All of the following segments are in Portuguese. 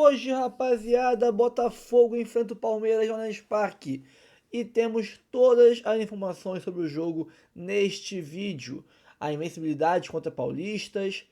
Hoje, rapaziada, Botafogo enfrenta o Palmeiras no Allianz Parque e temos todas as informações sobre o jogo neste vídeo. A invencibilidade contra paulistas,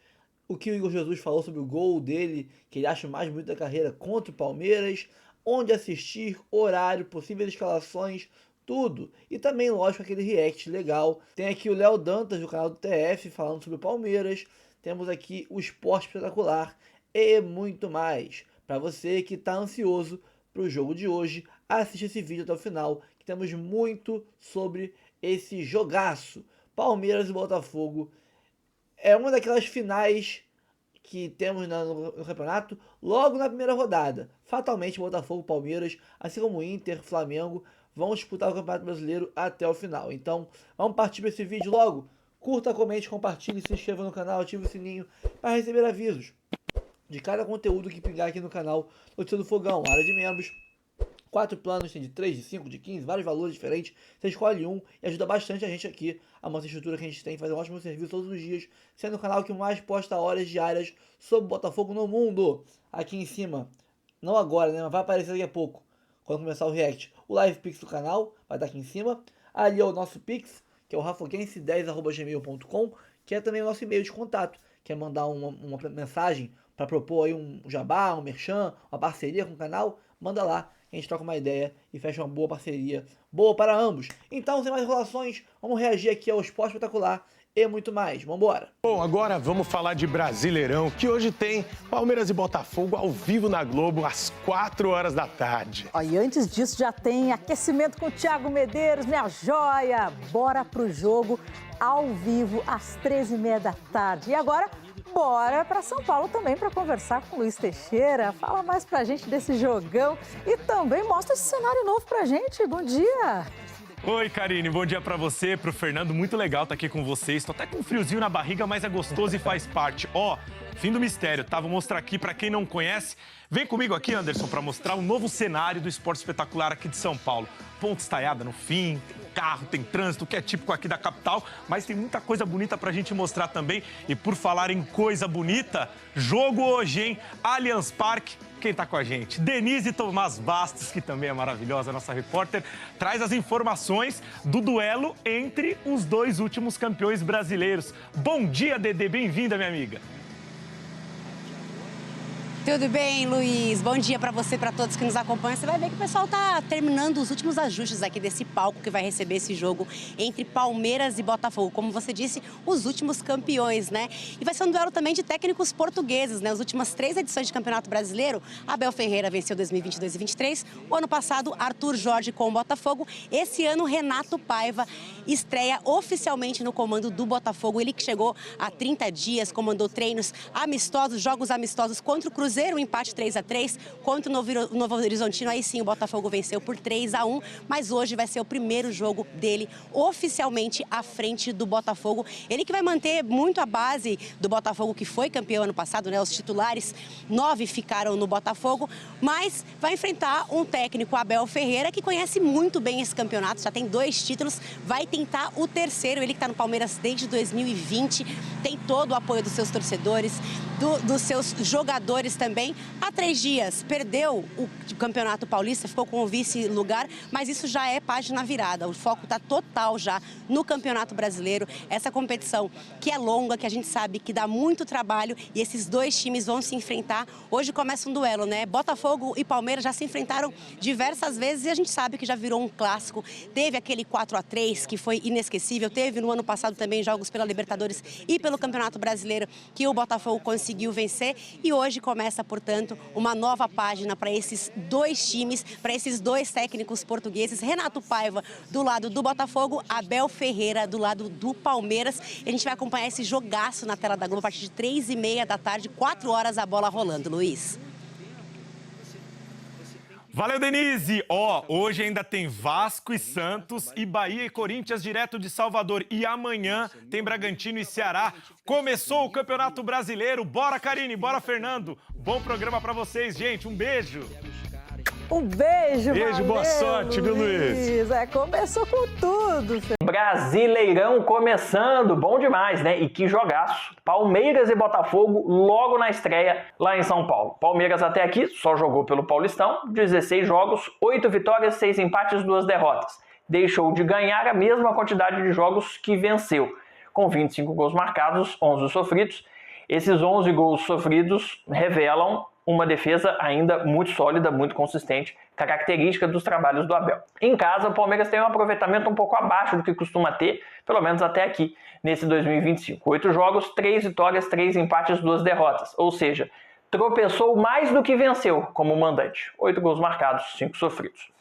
o que o Igor Jesus falou sobre o gol dele, que ele acha o mais bonito da carreira contra o Palmeiras, onde assistir, horário, possíveis escalações, tudo. E também, lógico, aquele react legal. Tem aqui o Léo Dantas do canal do TF falando sobre o Palmeiras. Temos aqui o Esporte Espetacular e muito mais. Para você que está ansioso para o jogo de hoje, assiste esse vídeo até o final, que temos muito sobre esse jogaço. Palmeiras e Botafogo é uma daquelas finais que temos no campeonato logo na primeira rodada. Fatalmente, Botafogo e Palmeiras, assim como o Inter, Flamengo, vão disputar o Campeonato Brasileiro até o final. Então, vamos partir para esse vídeo logo? Curta, comente, compartilhe, se inscreva no canal, ative o sininho para receber avisos de cada conteúdo que pingar aqui no canal. Notícia do Fogão, área de membros, 4 planos, tem de 3, de 5, de 15, vários valores diferentes. Você escolhe um e ajuda bastante a gente aqui a manter a estrutura que a gente tem, fazer um ótimo serviço todos os dias, sendo o canal que mais posta horas diárias sobre Botafogo no mundo. Aqui em cima, não agora, né, mas vai aparecer daqui a pouco, quando começar o react, o live pix do canal, vai estar aqui em cima. Ali é o nosso pix, que é o rafoguense10@gmail.com, que é também o nosso e-mail de contato. Quer mandar uma mensagem para propor aí um jabá, um merchan, uma parceria com o canal, manda lá, a gente troca uma ideia e fecha uma boa parceria, boa para ambos. Então, sem mais enrolações, vamos reagir aqui ao Esporte Espetacular e muito mais. Vambora! Bom, agora vamos falar de Brasileirão, que hoje tem Palmeiras e Botafogo ao vivo na Globo às 4 horas da tarde. E antes disso já tem aquecimento com o Thiago Medeiros, minha joia! Bora pro jogo ao vivo às 13h30 da tarde. E agora, bora para São Paulo também para conversar com o Luiz Teixeira. Fala mais pra gente desse jogão e também mostra esse cenário novo pra gente. Bom dia! Oi, Karine, bom dia pra você, pro Fernando, muito legal estar aqui com vocês. Tô até com um friozinho na barriga, mas é gostoso e faz parte. Fim do mistério, tá? Vou mostrar aqui pra quem não conhece. Vem comigo aqui, Anderson, pra mostrar um novo cenário do Esporte Espetacular aqui de São Paulo. Ponte estaiada no fim, tem carro, tem trânsito, que é típico aqui da capital, mas tem muita coisa bonita pra gente mostrar também. E por falar em coisa bonita, jogo hoje, hein? Allianz Parque. Quem tá com a gente? Denise Tomás Bastos, que também é maravilhosa, nossa repórter, traz as informações do duelo entre os dois últimos campeões brasileiros. Bom dia, Dedê, bem-vinda, minha amiga. Tudo bem, Luiz? Bom dia para você, para todos que nos acompanham. Você vai ver que o pessoal tá terminando os últimos ajustes aqui desse palco que vai receber esse jogo entre Palmeiras e Botafogo. Como você disse, os últimos campeões, né? E vai ser um duelo também de técnicos portugueses, né? As últimas 3 edições de Campeonato Brasileiro, Abel Ferreira venceu 2022 e 2023. O ano passado, Arthur Jorge com o Botafogo. Esse ano, Renato Paiva estreia oficialmente no comando do Botafogo. Ele que chegou há 30 dias, comandou treinos amistosos, jogos amistosos contra o Cruzeiro, um empate 3-3 contra o Novo Horizontino. Aí sim o Botafogo venceu por 3-1, mas hoje vai ser o primeiro jogo dele oficialmente à frente do Botafogo. Ele que vai manter muito a base do Botafogo, que foi campeão ano passado, né? Os titulares, 9 ficaram no Botafogo, mas vai enfrentar um técnico, Abel Ferreira, que conhece muito bem esse campeonato, já tem 2 títulos, vai tentar o terceiro. Ele que está no Palmeiras desde 2020, tem todo o apoio dos seus torcedores, dos seus jogadores também. Há 3 dias perdeu o Campeonato Paulista, ficou com o vice-lugar, mas isso já é página virada. O foco está total já no Campeonato Brasileiro. Essa competição que é longa, que a gente sabe que dá muito trabalho, e esses 2 times vão se enfrentar. Hoje começa um duelo, né? Botafogo e Palmeiras já se enfrentaram diversas vezes e a gente sabe que já virou um clássico. Teve aquele 4-3 que foi inesquecível, teve no ano passado também jogos pela Libertadores e pelo Campeonato Brasileiro que o Botafogo conseguiu vencer, e hoje começa, portanto, uma nova página para esses 2 times, para esses 2 técnicos portugueses. Renato Paiva do lado do Botafogo, Abel Ferreira do lado do Palmeiras. E a gente vai acompanhar esse jogaço na tela da Globo a partir de 3h30 da tarde, 4 horas a bola rolando, Luiz. Valeu, Denise! Hoje ainda tem Vasco e Santos e Bahia e Corinthians direto de Salvador. E amanhã tem Bragantino e Ceará. Começou o Campeonato Brasileiro. Bora, Karine, bora, Fernando. Bom programa pra vocês, gente. Um beijo. Um beijo, Beijo, boa sorte, viu, Luiz? Começou com tudo. Brasileirão começando, bom demais, né? E que jogaço. Palmeiras e Botafogo logo na estreia lá em São Paulo. Palmeiras até aqui só jogou pelo Paulistão, 16 jogos, 8 vitórias, 6 empates, 2 derrotas. Deixou de ganhar a mesma quantidade de jogos que venceu, com 25 gols marcados, 11 sofridos. Esses 11 gols sofridos revelam uma defesa ainda muito sólida, muito consistente, característica dos trabalhos do Abel. Em casa, o Palmeiras tem um aproveitamento um pouco abaixo do que costuma ter, pelo menos até aqui, nesse 2025. 8 jogos, 3 vitórias, 3 empates, 2 derrotas. Ou seja, tropeçou mais do que venceu como mandante. 8 gols marcados, 5 sofridos.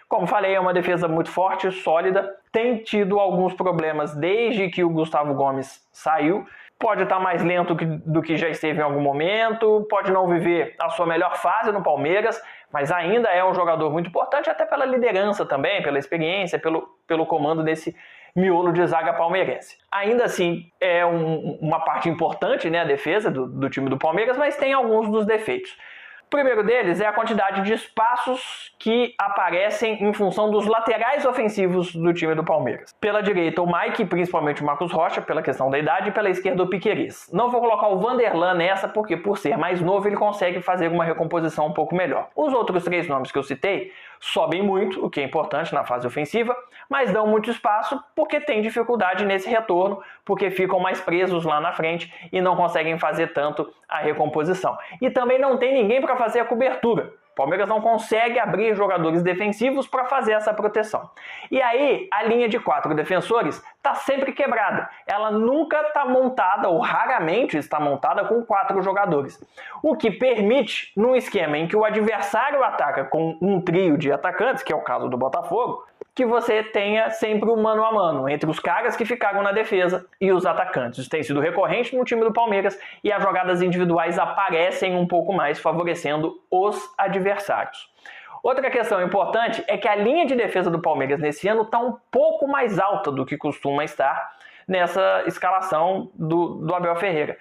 Como falei, é uma defesa muito forte, sólida, tem tido alguns problemas desde que o Gustavo Gomes saiu. Pode estar mais lento do que já esteve em algum momento, pode não viver a sua melhor fase no Palmeiras, mas ainda é um jogador muito importante, até pela liderança também, pela experiência, pelo comando desse miolo de zaga palmeirense. Ainda assim, é uma parte importante, né, a defesa do time do Palmeiras, mas tem alguns dos defeitos. O primeiro deles é a quantidade de espaços que aparecem em função dos laterais ofensivos do time do Palmeiras. Pela direita, o Mike, principalmente o Marcos Rocha, pela questão da idade, e pela esquerda, o Piquerez. Não vou colocar o Vanderlan nessa, porque por ser mais novo, ele consegue fazer uma recomposição um pouco melhor. Os outros 3 nomes que eu citei sobem muito, o que é importante na fase ofensiva, mas dão muito espaço porque tem dificuldade nesse retorno, porque ficam mais presos lá na frente e não conseguem fazer tanto a recomposição. E também não tem ninguém para fazer a cobertura. O Palmeiras não consegue abrir jogadores defensivos para fazer essa proteção. E aí, a linha de 4 defensores está sempre quebrada. Ela nunca está montada, ou raramente está montada, com 4 jogadores. O que permite, num esquema em que o adversário ataca com um trio de atacantes, que é o caso do Botafogo, que você tenha sempre um mano a mano entre os caras que ficaram na defesa e os atacantes. Isso tem sido recorrente no time do Palmeiras e as jogadas individuais aparecem um pouco mais, favorecendo os adversários. Outra questão importante é que a linha de defesa do Palmeiras nesse ano está um pouco mais alta do que costuma estar nessa escalação do Abel Ferreira.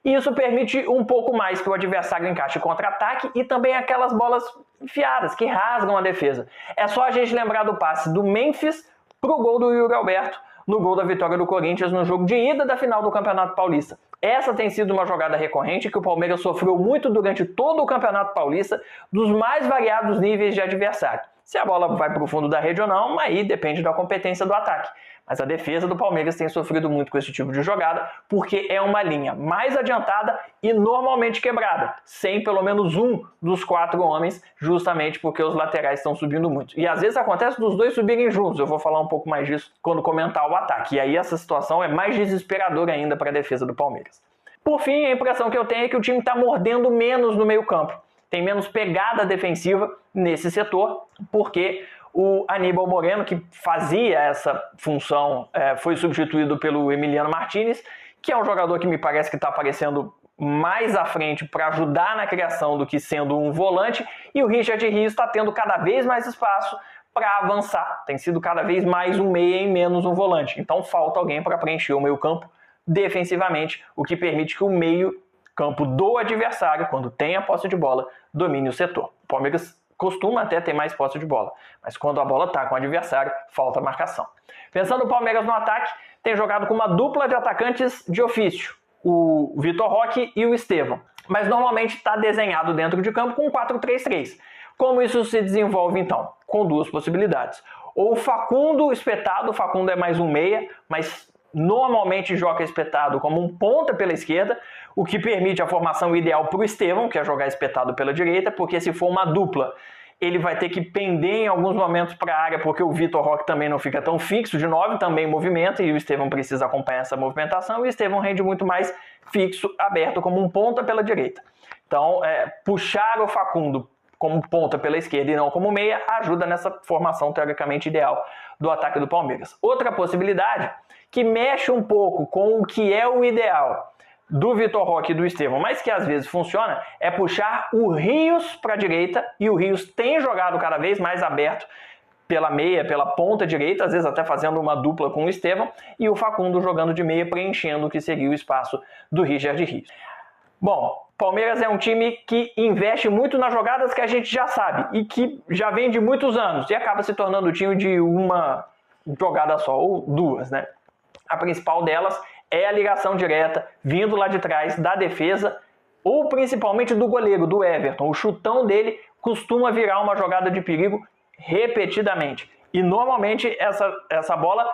E isso permite um pouco mais que o adversário encaixe contra-ataque e também aquelas bolas enfiadas que rasgam a defesa. É só a gente lembrar do passe do Memphis para o gol do Yuri Alberto, no gol da vitória do Corinthians no jogo de ida da final do Campeonato Paulista. Essa tem sido uma jogada recorrente que o Palmeiras sofreu muito durante todo o Campeonato Paulista, dos mais variados níveis de adversário. Se a bola vai para o fundo da rede ou não, aí depende da competência do ataque. Mas a defesa do Palmeiras tem sofrido muito com esse tipo de jogada, porque é uma linha mais adiantada e normalmente quebrada, sem pelo menos um dos 4 homens, justamente porque os laterais estão subindo muito. E às vezes acontece dos dois subirem juntos, eu vou falar um pouco mais disso quando comentar o ataque. E aí essa situação é mais desesperadora ainda para a defesa do Palmeiras. Por fim, a impressão que eu tenho é que o time está mordendo menos no meio-campo. Tem menos pegada defensiva nesse setor, porque o Aníbal Moreno, que fazia essa função, foi substituído pelo Emiliano Martínez, que é um jogador que me parece que está aparecendo mais à frente para ajudar na criação do que sendo um volante, e o Richard Rios está tendo cada vez mais espaço para avançar. Tem sido cada vez mais um meia e menos um volante. Então falta alguém para preencher o meio-campo defensivamente, o que permite que o meio-campo do adversário, quando tem a posse de bola, domine o setor. O Palmeiras costuma até ter mais posse de bola, mas quando a bola está com o adversário, falta marcação. Pensando no Palmeiras no ataque, tem jogado com uma dupla de atacantes de ofício, o Vitor Roque e o Estevão, mas normalmente está desenhado dentro de campo com 4-3-3. Como isso se desenvolve então? Com 2 possibilidades. Ou o Facundo espetado, o Facundo é mais um meia, mas normalmente joga espetado como um ponta pela esquerda, o que permite a formação ideal para o Estevão, que é jogar espetado pela direita, porque se for uma dupla, ele vai ter que pender em alguns momentos para a área, porque o Vitor Roque também não fica tão fixo de 9, também movimenta, e o Estevão precisa acompanhar essa movimentação, e o Estevão rende muito mais fixo, aberto, como um ponta pela direita. Então, puxar o Facundo como ponta pela esquerda e não como meia, ajuda nessa formação teoricamente ideal do ataque do Palmeiras. Outra possibilidade, que mexe um pouco com o que é o ideal do Vitor Roque e do Estevão, mas que às vezes funciona, é puxar o Rios para a direita, e o Rios tem jogado cada vez mais aberto pela meia, pela ponta direita, às vezes até fazendo uma dupla com o Estevão, e o Facundo jogando de meia, preenchendo o que seria o espaço do Richard Rios. Bom, Palmeiras é um time que investe muito nas jogadas que a gente já sabe e que já vem de muitos anos e acaba se tornando o time de uma jogada só, ou duas, né? A principal delas é a ligação direta, vindo lá de trás da defesa, ou principalmente do goleiro, do Everton. O chutão dele costuma virar uma jogada de perigo repetidamente. E normalmente essa bola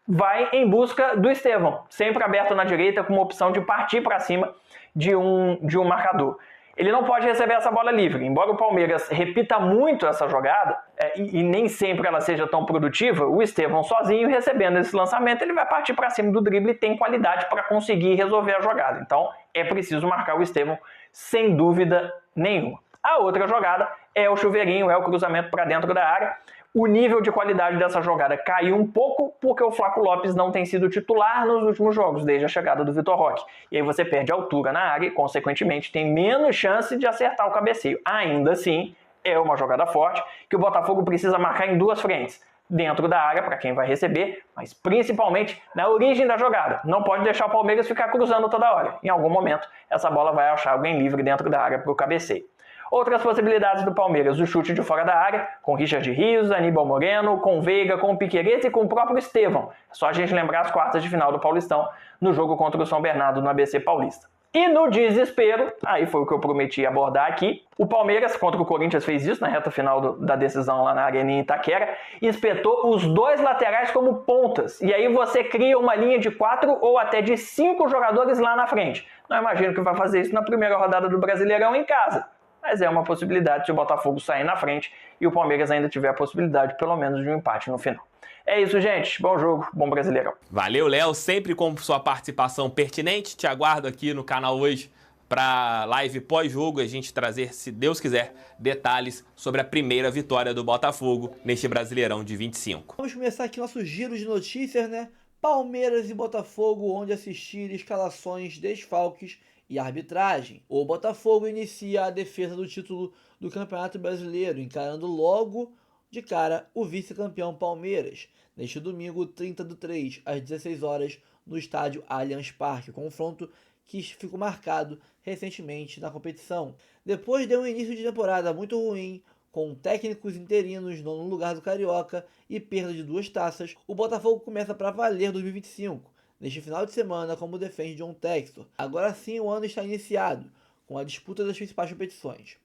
vai em busca do Estevão, sempre aberto na direita com uma opção de partir para cima de um marcador. Ele não pode receber essa bola livre. Embora o Palmeiras repita muito essa jogada, e nem sempre ela seja tão produtiva, o Estevão sozinho recebendo esse lançamento, ele vai partir para cima do drible e tem qualidade para conseguir resolver a jogada. Então é preciso marcar o Estevão sem dúvida nenhuma. A outra jogada é o chuveirinho, é o cruzamento para dentro da área. O nível de qualidade dessa jogada caiu um pouco porque o Flaco Lopes não tem sido titular nos últimos jogos, desde a chegada do Vitor Roque. E aí você perde altura na área e, consequentemente, tem menos chance de acertar o cabeceio. Ainda assim, é uma jogada forte que o Botafogo precisa marcar em duas frentes. Dentro da área, para quem vai receber, mas principalmente na origem da jogada. Não pode deixar o Palmeiras ficar cruzando toda hora. Em algum momento, essa bola vai achar alguém livre dentro da área para o cabeceio. Outras possibilidades do Palmeiras, o chute de fora da área, com Richard Rios, Aníbal Moreno, com Veiga, com Piquerez e com o próprio Estevão. É só a gente lembrar as quartas de final do Paulistão, no jogo contra o São Bernardo no ABC Paulista. E no desespero, aí foi o que eu prometi abordar aqui, o Palmeiras contra o Corinthians fez isso na reta final da decisão lá na Arena em Itaquera, espetou os dois laterais como pontas, e aí você cria uma linha de 4 ou até de 5 jogadores lá na frente. Não imagino que vai fazer isso na primeira rodada do Brasileirão em casa. Mas é uma possibilidade se o Botafogo sair na frente e o Palmeiras ainda tiver a possibilidade, pelo menos, de um empate no final. É isso, gente. Bom jogo, bom Brasileirão. Valeu, Léo. Sempre com sua participação pertinente. Te aguardo aqui no canal hoje para live pós-jogo, a gente trazer, se Deus quiser, detalhes sobre a primeira vitória do Botafogo neste Brasileirão de 25. Vamos começar aqui nosso giro de notícias, né? Palmeiras e Botafogo, onde assistir escalações, desfalques e arbitragem. O Botafogo inicia a defesa do título do Campeonato Brasileiro, encarando logo de cara o vice-campeão Palmeiras, neste domingo 30/3, às 16 horas, no estádio Allianz Parque, confronto que ficou marcado recentemente na competição. Depois de um início de temporada muito ruim, com técnicos interinos no lugar do Carioca e perda de 2 taças, o Botafogo começa para valer 2025. Neste final de semana, como defende John Textor. Agora sim o ano está iniciado, com a disputa das principais competições.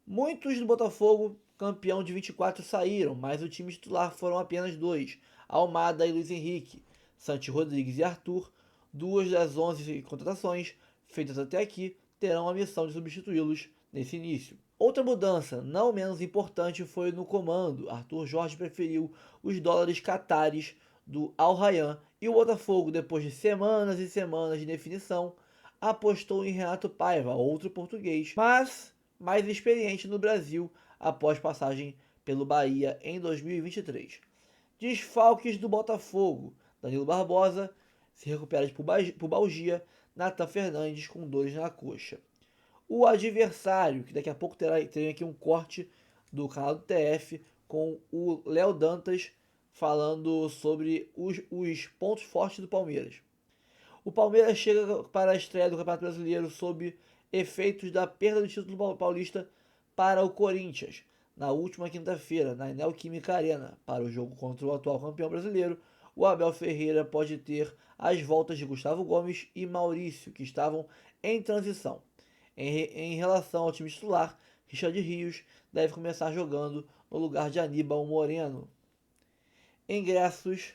Muitos do Botafogo, campeão de 24, saíram, mas o time titular foram apenas 2, Almada e Luiz Henrique. Santi Rodrigues e Arthur, 2 das 11 contratações feitas até aqui, terão a missão de substituí-los nesse início. Outra mudança, não menos importante, foi no comando. Arthur Jorge preferiu os dólares catares do Al Rayyan e o Botafogo, depois de semanas e semanas de definição, apostou em Renato Paiva, outro português, mas mais experiente no Brasil após passagem pelo Bahia em 2023. Desfalques do Botafogo: Danilo Barbosa se recupera de pubalgia, Nathan Fernandes com dores na coxa. O adversário, que daqui a pouco tem aqui um corte do canal do TF com o Léo Dantas falando sobre os pontos fortes do Palmeiras. O Palmeiras chega para a estreia do Campeonato Brasileiro sob efeitos da perda do título paulista para o Corinthians, na última quinta-feira, na Neoquímica Arena. Para o jogo contra o atual campeão brasileiro, o Abel Ferreira pode ter as voltas de Gustavo Gomes e Maurício, que estavam em transição. Em relação ao time titular, Richard Rios deve começar jogando no lugar de Aníbal Moreno. Os ingressos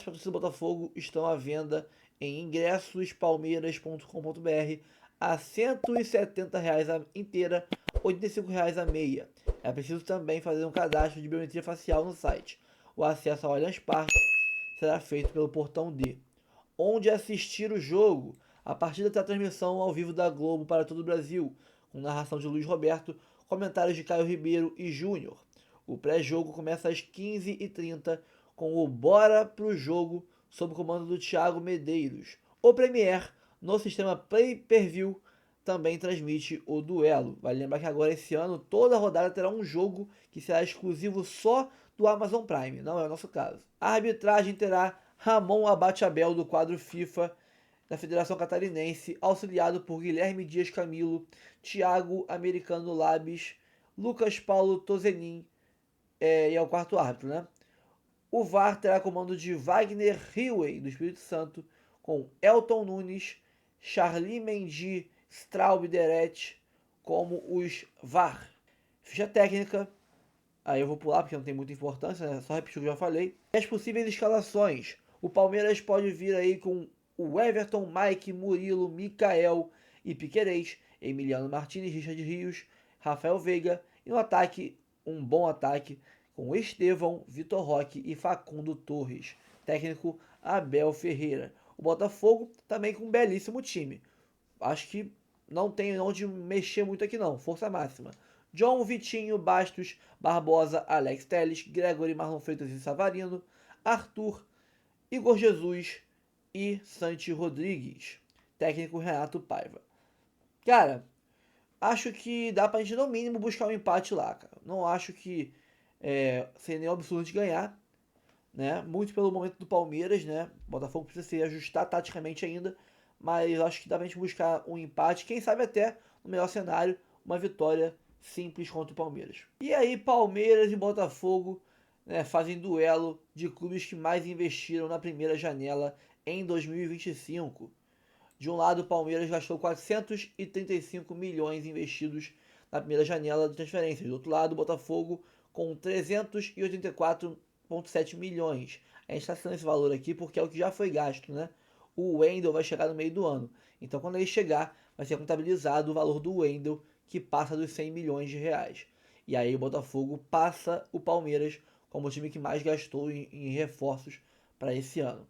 para o torcida do Botafogo estão à venda em ingressospalmeiras.com.br a R$ 170 a inteira, R$ 85 a meia. É preciso também fazer um cadastro de biometria facial no site. O acesso ao Allianz Parque será feito pelo portão D. Onde assistir o jogo? A partida terá transmissão ao vivo da Globo para todo o Brasil, com narração de Luiz Roberto, comentários de Caio Ribeiro e Júnior. O pré-jogo começa às 15h30 com o Bora Pro Jogo, sob o comando do Thiago Medeiros. O Premier, no sistema Play Per View, também transmite o duelo. Vale lembrar que agora, esse ano, toda a rodada terá um jogo que será exclusivo só do Amazon Prime. Não é o nosso caso. A arbitragem terá Ramon Abate Abel, do quadro FIFA, da Federação Catarinense, auxiliado por Guilherme Dias Camilo, Thiago Americano Labis, Lucas Paulo Tozenin, e é o quarto árbitro, né? O VAR terá comando de Wagner Riwey, do Espírito Santo, com Elton Nunes, Charlie Mendy, Straub Deret como os VAR. Ficha técnica, aí eu vou pular porque não tem muita importância, né? Só repetir o que eu já falei. As possíveis escalações. O Palmeiras pode vir aí com o Everton, Mike, Murilo, Mikael e Piquerez, Emiliano Martínez, Richard Rios, Rafael Veiga. E no ataque, um bom ataque com Estevão, Vitor Roque e Facundo Torres. Técnico Abel Ferreira. O Botafogo também com um belíssimo time. Acho que não tem onde mexer muito aqui não. Força máxima. John, Vitinho, Bastos, Barbosa, Alex Telles, Gregory, Marlon Freitas e Savarino, Arthur, Igor Jesus e Santi Rodrigues. Técnico Renato Paiva. Cara, acho que dá pra gente no mínimo buscar um empate lá, cara. Não acho que seria nenhum absurdo de ganhar, né? Muito pelo momento do Palmeiras, né? O Botafogo precisa se ajustar taticamente ainda, mas acho que dá pra gente buscar um empate, quem sabe até, no melhor cenário, uma vitória simples contra o Palmeiras. E aí, Palmeiras e Botafogo, né, fazem duelo de clubes que mais investiram na primeira janela em 2025. De um lado, o Palmeiras gastou 435 milhões investidos na primeira janela de transferências. Do outro lado, o Botafogo com 384,7 milhões. A gente está citando esse valor aqui porque é o que já foi gasto, né? O Wendel vai chegar no meio do ano. Então, quando ele chegar, vai ser contabilizado o valor do Wendel, que passa dos 100 milhões de reais. E aí o Botafogo passa o Palmeiras como o time que mais gastou em reforços para esse ano,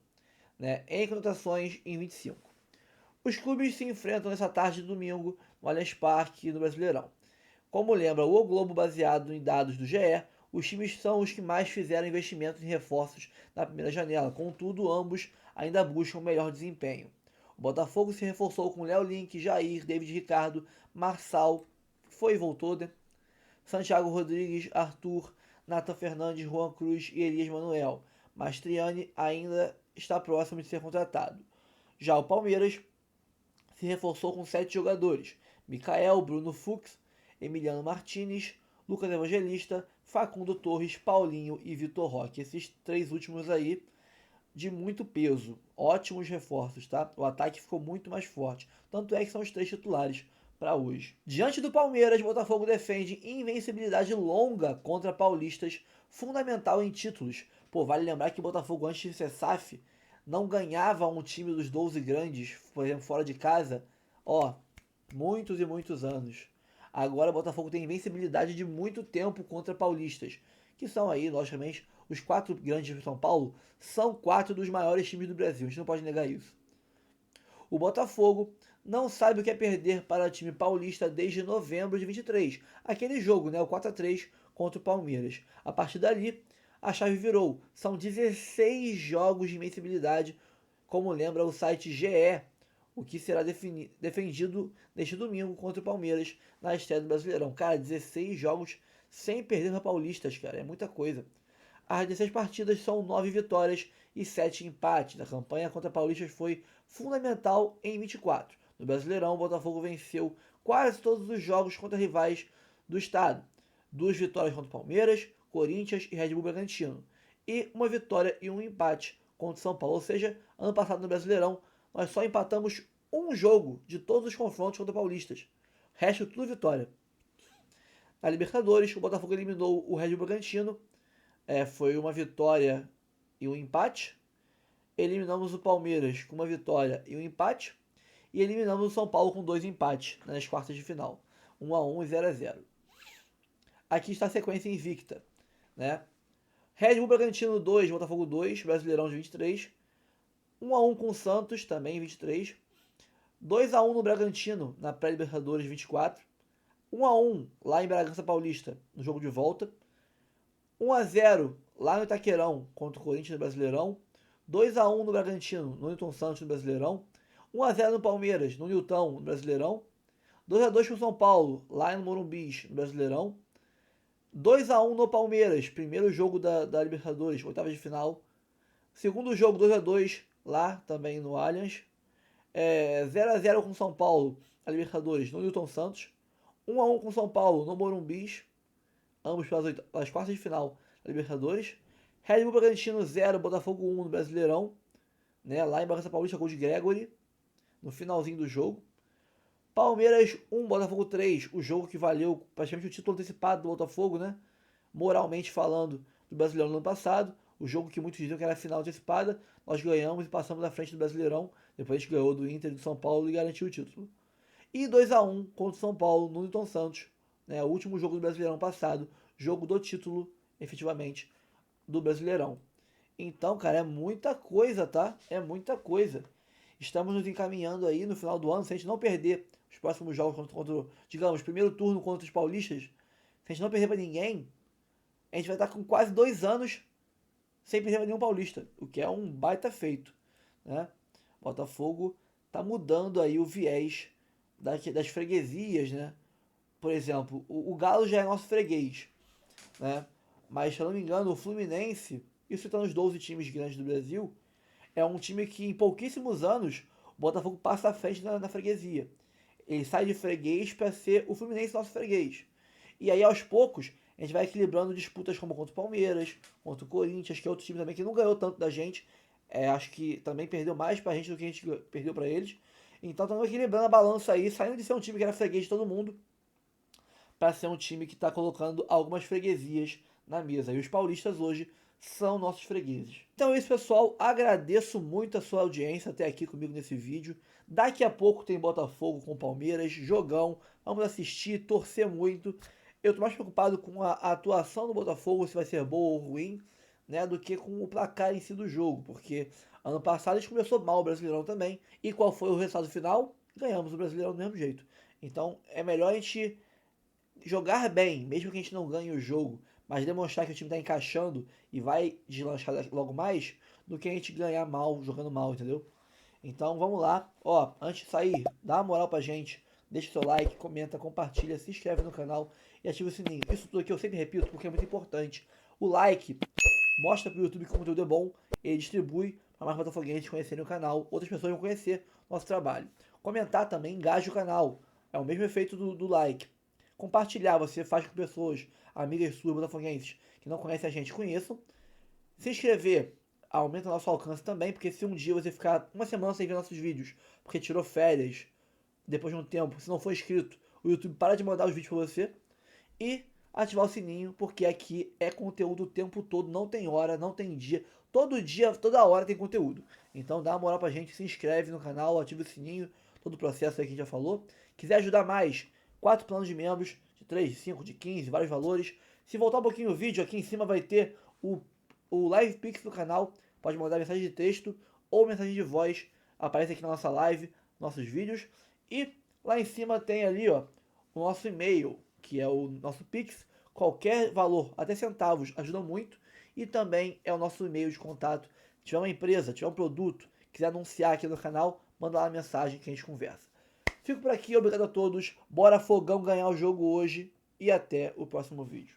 né? Em conotações em 25. Os clubes se enfrentam nessa tarde de domingo no Allianz Parque, no Brasileirão. Como lembra o O Globo, baseado em dados do GE, os times são os que mais fizeram investimentos em reforços na primeira janela. Contudo, ambos ainda buscam melhor desempenho. O Botafogo se reforçou com Léo Link, Jair, David Ricardo, Marçal, foi e voltou, né? Santiago Rodrigues, Arthur, Nathan Fernandes, Juan Cruz e Elias Manuel. Mastriani ainda está próximo de ser contratado. Já o Palmeiras se reforçou com 7 jogadores: Mikael, Bruno Fux, Emiliano Martínez, Lucas Evangelista, Facundo Torres, Paulinho e Vitor Roque. Esses 3 últimos aí de muito peso. Ótimos reforços, tá? O ataque ficou muito mais forte. Tanto é que são os 3 titulares para hoje. Diante do Palmeiras, o Botafogo defende invencibilidade longa contra paulistas, fundamental em títulos. Pô, vale lembrar que o Botafogo, antes de ser SAF, não ganhava um time dos 12 grandes, por exemplo, fora de casa, muitos e muitos anos. Agora o Botafogo tem invencibilidade de muito tempo contra paulistas, que são aí, logicamente, os 4 grandes de São Paulo, são 4 dos maiores times do Brasil, a gente não pode negar isso. O Botafogo não sabe o que é perder para o time paulista desde novembro de 23, aquele jogo, né, o 4-3 contra o Palmeiras. A partir dali, a chave virou, são 16 jogos de invencibilidade, como lembra o site GE, o que será defendido neste domingo contra o Palmeiras na estreia do Brasileirão. Cara, 16 jogos sem perder para paulistas, cara, é muita coisa. As 16 partidas são 9 vitórias e 7 empates. A campanha contra paulistas foi fundamental em 24. No Brasileirão, o Botafogo venceu quase todos os jogos contra rivais do estado. 2 vitórias contra o Palmeiras, Corinthians e Red Bull Bragantino. E uma vitória e um empate contra o São Paulo. Ou seja, ano passado no Brasileirão, nós só empatamos um jogo de todos os confrontos contra paulistas. O resto tudo vitória. Na Libertadores, o Botafogo eliminou o Red Bull Bragantino. Foi uma vitória e um empate. Eliminamos o Palmeiras com uma vitória e um empate. E eliminamos o São Paulo com 2 empates nas quartas de final. 1-1 e 0-0. Aqui está a sequência invicta, né? Red Bull Bragantino 2, Botafogo 2, Brasileirão de 23. 1-1 com o Santos, também em 23. 2-1 no Bragantino, na pré-Libertadores 24. 1-1 lá em Bragança Paulista, no jogo de volta. 1-0 lá no Itaquerão contra o Corinthians no Brasileirão. 2-1 no Bragantino, no Newton Santos no Brasileirão. 1-0 no Palmeiras, no Newton, no Brasileirão. 2-2 com o São Paulo, lá no Morumbi, no Brasileirão. 2-1 no Palmeiras, primeiro jogo da Libertadores, oitavas de final. Segundo jogo, 2-2 lá também no Allianz. 0x0 com São Paulo, a Libertadores, no Newton Santos. 1x1 com São Paulo, no Morumbis, ambos pelas quartas de final da Libertadores. Red Bull Bragantino 0, Botafogo 1 no Brasileirão, né? Lá em Bragança Paulista, gol de Gregory, no finalzinho do jogo. Palmeiras 1, Botafogo 3, o jogo que valeu praticamente o título antecipado do Botafogo, né? Moralmente falando, do Brasileirão no ano passado. O jogo que muitos diziam que era a final antecipada, nós ganhamos e passamos à frente do Brasileirão. Depois a gente ganhou do Inter e do São Paulo e garantiu o título. E 2x1 contra o São Paulo no Newton Santos, né? O último jogo do Brasileirão passado, jogo do título, efetivamente, do Brasileirão. Então, cara, é muita coisa, tá? É muita coisa. Estamos nos encaminhando aí no final do ano, se a gente não perder os próximos jogos contra digamos, primeiro turno contra os paulistas, se a gente não perder para ninguém, a gente vai estar com quase 2 anos sem perder pra nenhum paulista, o que é um baita feito, né? Botafogo tá mudando aí o viés das freguesias, né? Por exemplo, o Galo já é nosso freguês, né? Mas, se eu não me engano, o Fluminense, isso está nos 12 times grandes do Brasil, é um time que em pouquíssimos anos o Botafogo passa à frente na freguesia. Ele sai de freguês para ser o Fluminense nosso freguês. E aí, aos poucos, a gente vai equilibrando disputas como contra o Palmeiras, contra o Corinthians, que é outro time também que não ganhou tanto da gente. Acho que também perdeu mais pra gente do que a gente perdeu pra eles. Então estamos equilibrando a balança aí, saindo de ser um time que era freguês de todo mundo, para ser um time que está colocando algumas freguesias na mesa. E os paulistas hoje são nossos fregueses. Então é isso, pessoal. Agradeço muito a sua audiência até aqui comigo nesse vídeo. Daqui a pouco tem Botafogo com Palmeiras, jogão. Vamos assistir, torcer muito. Eu tô mais preocupado com a atuação do Botafogo, se vai ser boa ou ruim, né, do que com o placar em si do jogo, porque ano passado a gente começou mal o Brasileirão também. E qual foi o resultado final? Ganhamos o Brasileirão do mesmo jeito. Então é melhor a gente jogar bem, mesmo que a gente não ganhe o jogo, mas demonstrar que o time está encaixando e vai deslanchar logo mais, do que a gente ganhar mal, jogando mal, entendeu? Então vamos lá. Ó, antes de sair, dá uma moral pra gente. Deixa o seu like, comenta, compartilha, se inscreve no canal e ativa o sininho. Isso tudo aqui eu sempre repito porque é muito importante. O like mostra pro YouTube que o conteúdo é bom, ele distribui para mais botafoguenses conhecerem o canal, outras pessoas vão conhecer nosso trabalho. Comentar também engaja o canal, é o mesmo efeito do like. Compartilhar, você faz com que pessoas, amigas suas, botafoguenses, que não conhecem a gente, conheçam. Se inscrever aumenta o nosso alcance também, porque se um dia você ficar uma semana sem ver nossos vídeos, porque tirou férias, depois de um tempo, se não for inscrito, o YouTube para de mandar os vídeos para você. E ativar o sininho, porque aqui é conteúdo o tempo todo, não tem hora, não tem dia. Todo dia, toda hora tem conteúdo. Então dá uma moral pra gente, se inscreve no canal, ativa o sininho, todo o processo aí que a gente já falou. Quiser ajudar mais, 4 planos de membros, de 3, de 5, de 15, vários valores. Se voltar um pouquinho o vídeo, aqui em cima vai ter o Live Pix do canal. Pode mandar mensagem de texto ou mensagem de voz, aparece aqui na nossa live, nossos vídeos. E lá em cima tem ali, ó, o nosso e-mail, que é o nosso Pix. Qualquer valor, até centavos, ajuda muito. E também é o nosso e-mail de contato. Se tiver uma empresa, tiver um produto, quiser anunciar aqui no canal, manda lá a mensagem que a gente conversa. Fico por aqui, obrigado a todos. Bora Fogão ganhar o jogo hoje e até o próximo vídeo.